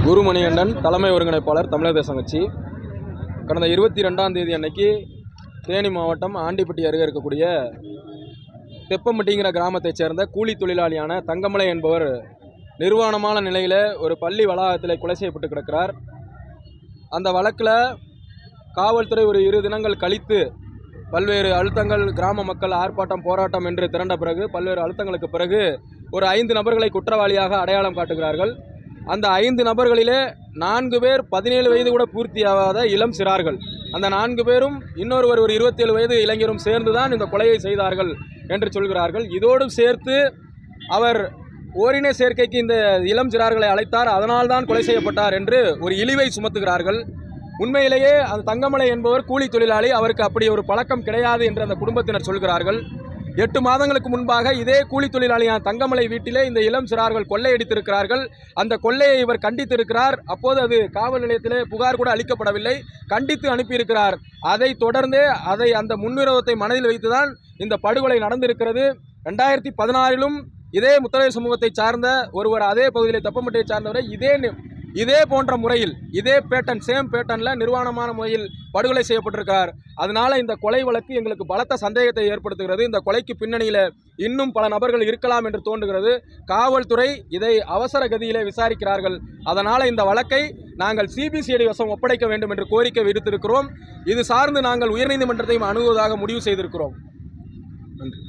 குருமணிகண்டன், தலைமை ஒருங்கிணைப்பாளர், தமிழக தேசம் கட்சி. கடந்த 22ஆம் தேதி அன்னைக்கு தேனி மாவட்டம் ஆண்டிப்பட்டி அருகே இருக்கக்கூடிய தெப்பம்பட்டிங்கிற கிராமத்தைச் சேர்ந்த கூலி தொழிலாளியான தங்கமலை என்பவர் நிர்வாணமான நிலையில் ஒரு பள்ளி வளாகத்தில் கொலை செய்யப்பட்டு கிடக்கிறார். அந்த வழக்கில் காவல்துறை ஒரு 2 தினங்கள் கழித்து பல்வேறு அழுத்தங்கள், கிராம மக்கள் ஆர்ப்பாட்டம், போராட்டம் என்று திரண்ட பிறகு பல்வேறு அழுத்தங்களுக்கு பிறகு ஒரு 5 நபர்களை குற்றவாளியாக அடையாளம் காட்டுகிறார்கள். அந்த 5 நபர்களிலே 4 பேர் 17 வயது கூட பூர்த்தியாகாத இளம் சிறார்கள். அந்த 4 பேரும் இன்னொருவர் ஒரு 27 வயது இளைஞரும் சேர்ந்துதான் இந்த கொலையை செய்தார்கள் என்று சொல்கிறார்கள். இதோடு சேர்த்து அவர் ஓரின சேர்க்கைக்கு இந்த இளம் சிறார்களை அழைத்தார், அதனால்தான் கொலை செய்யப்பட்டார் என்று ஒரு இழிவை சுமத்துகிறார்கள். உண்மையிலேயே அந்த தங்கமலை என்பவர் கூலி தொழிலாளி, அவருக்கு அப்படி ஒரு பழக்கம் கிடையாது என்று அந்த குடும்பத்தினர் சொல்கிறார்கள். 8 மாதங்களுக்கு முன்பாக இதே கூலி தொழிலாளியான தங்கமலை வீட்டிலே இந்த இளம் சிறார்கள் கொள்ளையடித்திருக்கிறார்கள். அந்த கொள்ளையை இவர் கண்டித்திருக்கிறார். அப்போது அது காவல் நிலையத்திலே புகார் கூட அளிக்கப்படவில்லை, கண்டித்து அனுப்பியிருக்கிறார். அதை தொடர்ந்தே அந்த முன்விரோதத்தை மனதில் வைத்துதான் இந்த படுகொலை நடந்திருக்கிறது. 2016லும் இதே முத்தரையர் சமூகத்தை சார்ந்த ஒருவர் அதே பகுதியில் தெப்பம்பட்டியை சார்ந்தவரை இதே போன்ற முறையில் இதே சேம் பேட்டர்னில் நிர்வாணமான முறையில் படுகொலை செய்யப்பட்டிருக்கார். அதனால இந்த கொலை வழக்கு எங்களுக்கு பலத்த சந்தேகத்தை ஏற்படுத்துகிறது. இந்த கொலைக்கு பின்னணியில் இன்னும் பல நபர்கள் இருக்கலாம் என்று தோன்றுகிறது. காவல்துறை இதை அவசர கதியிலே விசாரிக்கிறார்கள். அதனால் இந்த வழக்கை நாங்கள் சிபிசிஐடி வசம் ஒப்படைக்க வேண்டும் என்று கோரிக்கை விடுத்திருக்கிறோம். இது சார்ந்து நாங்கள் உயர்நீதிமன்றத்தையும் அணுகுவதாக முடிவு செய்திருக்கிறோம். நன்றி.